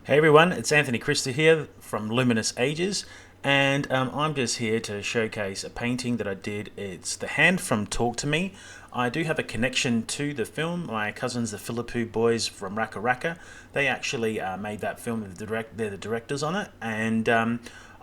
Hey everyone, it's Anthony Christie here from Luminous Ages, and I'm just here to showcase a painting that I did. It's The Hand from Talk to Me. I do have a connection to the film. My cousins, the Philippou boys from RackaRacka, they actually made that film. They're the directors on it, and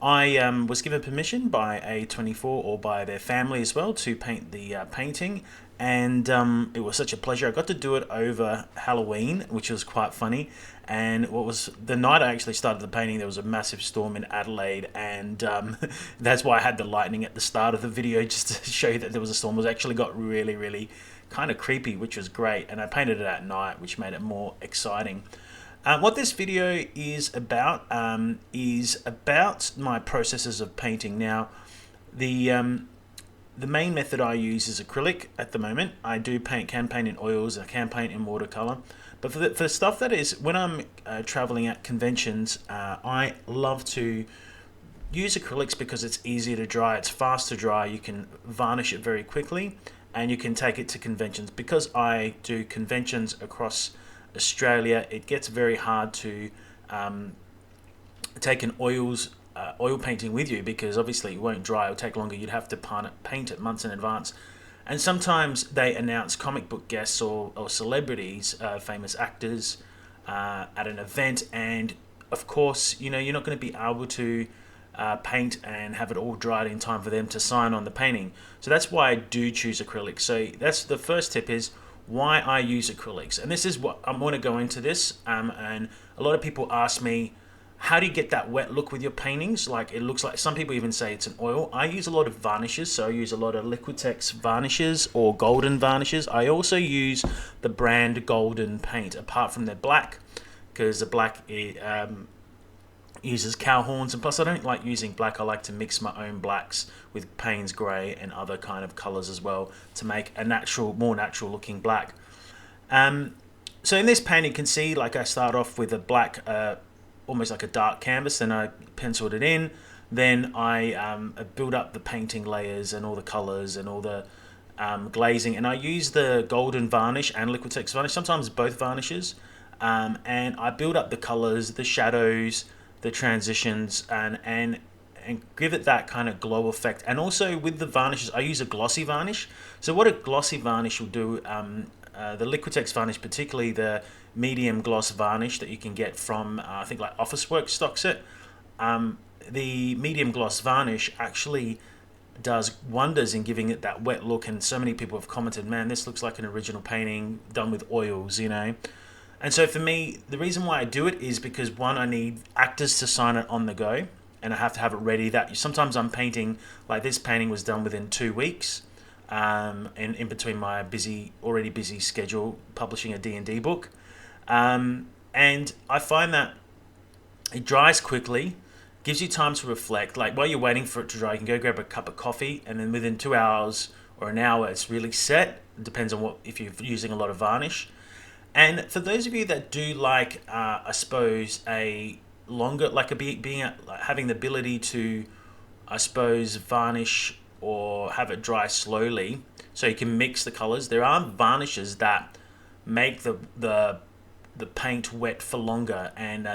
I was given permission by A24 or by their family as well to paint the painting, and it was such a pleasure. I got to do it over Halloween, which was quite funny. And what was the night I actually started the painting, there was a massive storm in Adelaide, and that's why I had the lightning at the start of the video, just to show you that there was a storm. It was actually got really kind of creepy, which was great, and I painted it at night, which made it more exciting. What this video is about my processes of painting. Now, the main method I use is acrylic at the moment. I can paint in oils, I can paint in watercolor. But for the stuff that is, when I'm traveling at conventions, I love to use acrylics because it's easier to dry, it's fast to dry, you can varnish it very quickly, and you can take it to conventions. Because I do conventions across Australia, it gets very hard to take an oil painting with you, because obviously it won't dry, it'll take longer, you'd have to paint it months in advance. And sometimes they announce comic book guests or celebrities, famous actors, at an event, and of course, you know, you're not going to be able to paint and have it all dried in time for them to sign on the painting. So that's why I do choose acrylics. So that's the first tip, is why I use acrylics. And this is what I'm going to go into this. And a lot of people ask me, how do you get that wet look with your paintings? Like, it looks like, some people even say it's an oil. I use a lot of varnishes, so I use a lot of Liquitex varnishes or golden varnishes. I also use the brand Golden paint, apart from their black, because the black uses cow horns, and plus I don't like using black. I like to mix my own blacks with Payne's grey and other kind of colours as well to make a more natural looking black. So in this painting, you can see, like, I start off with a black, almost like a dark canvas, then I penciled it in, then I build up the painting layers and all the colors and all the glazing, and I use the golden varnish and Liquitex varnish, sometimes both varnishes, and I build up the colors, the shadows, the transitions, and give it that kind of glow effect. And also with the varnishes, I use a glossy varnish. So what a glossy varnish will do, the Liquitex varnish, particularly the medium gloss varnish that you can get from, I think, like Officeworks stocks it. The medium gloss varnish actually does wonders in giving it that wet look, and so many people have commented, man, this looks like an original painting done with oils, you know. And so for me, the reason why I do it is because, one, I need actors to sign it on the go, and I have to have it ready. That sometimes I'm painting, like this painting was done within 2 weeks, and in between my already busy schedule publishing a D&D book. And I find that it dries quickly, gives you time to reflect. Like, while you're waiting for it to dry, you can go grab a cup of coffee, and then within 2 hours or an hour, it's really set. It depends on if you're using a lot of varnish. And for those of you that do like, I suppose, a longer, like having the ability to, I suppose, varnish or have it dry slowly, so you can mix the colors. There are varnishes that make the paint wet for longer, and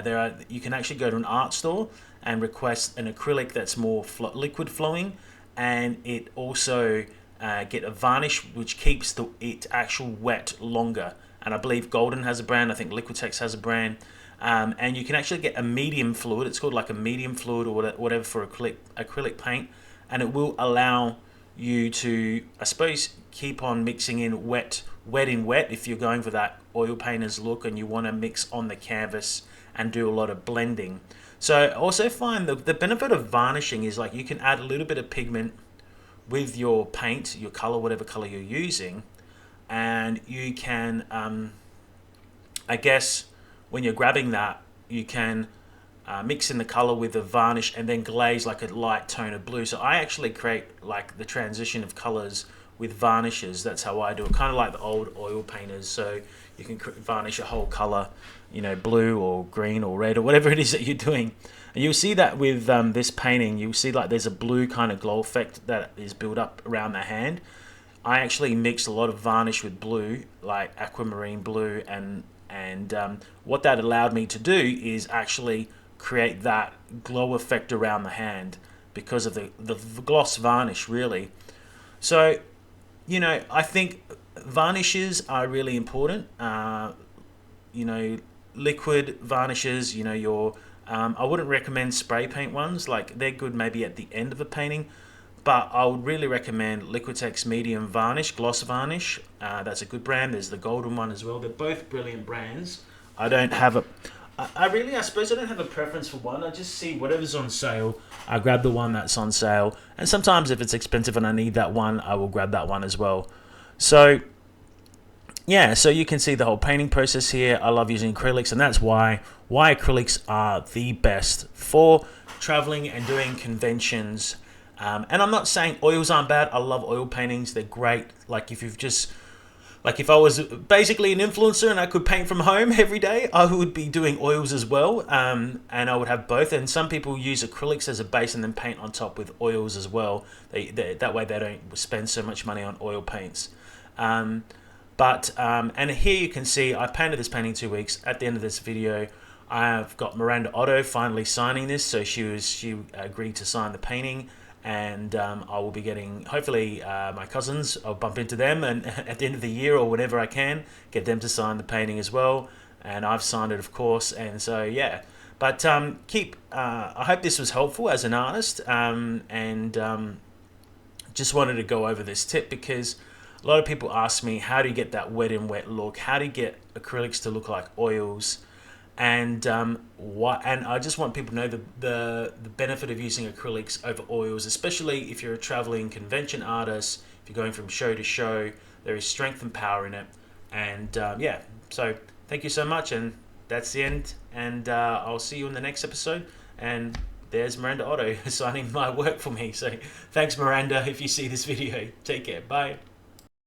you can actually go to an art store and request an acrylic that's more liquid flowing, and it also get a varnish which keeps it actual wet longer. And I believe Golden has a brand, I think Liquitex has a brand, and you can actually get a medium fluid. It's called like a medium fluid or whatever for acrylic paint, and it will allow you to, I suppose, keep on mixing in wet in wet if you're going for that oil painter's look and you want to mix on the canvas and do a lot of blending. So I also find the benefit of varnishing is, like, you can add a little bit of pigment with your paint, your color, whatever color you're using, and you can, I guess, when you're grabbing that, you can mix in the color with the varnish and then glaze like a light tone of blue. So I actually create like the transition of colors with varnishes. That's how I do it, kind of like the old oil painters. So you can varnish a whole color, you know, blue or green or red or whatever it is that you're doing. And you'll see that with this painting, you'll see like there's a blue kind of glow effect that is built up around the hand. I actually mixed a lot of varnish with blue, like aquamarine blue, and and what that allowed me to do is actually create that glow effect around the hand because of the gloss varnish, really. So, I think varnishes are really important. Liquid varnishes, I wouldn't recommend spray paint ones. Like, they're good maybe at the end of a painting, but I would really recommend Liquitex Medium Varnish, Gloss Varnish. That's a good brand. There's the golden one as well. They're both brilliant brands. I don't have a... I suppose I don't have a preference for one. I just see whatever's on sale. I grab the one that's on sale. And sometimes if it's expensive and I need that one, I will grab that one as well. So, yeah, so you can see the whole painting process here. I love using acrylics, and that's why acrylics are the best for traveling and doing conventions. And I'm not saying oils aren't bad. I love oil paintings. They're great. If I was basically an influencer and I could paint from home every day, I would be doing oils as well. And I would have both. And some people use acrylics as a base and then paint on top with oils as well. That way they don't spend so much money on oil paints. And here you can see I painted this painting 2 weeks. At the end of this video, I've got Miranda Otto finally signing this. So she agreed to sign the painting. And I will be getting, hopefully, my cousins. I'll bump into them, and at the end of the year or whenever I can, get them to sign the painting as well. And I've signed it, of course. And so, yeah. But I hope this was helpful as an artist. Just wanted to go over this tip because a lot of people ask me, how do you get that wet and wet look? How do you get acrylics to look like oils? And I just want people to know the benefit of using acrylics over oils, especially if you're a traveling convention artist. If you're going from show to show, there is strength and power in it. And so thank you so much, and that's the end. And I'll see you in the next episode. And there's Miranda Otto signing my work for me. So thanks, Miranda, if you see this video. Take care. Bye.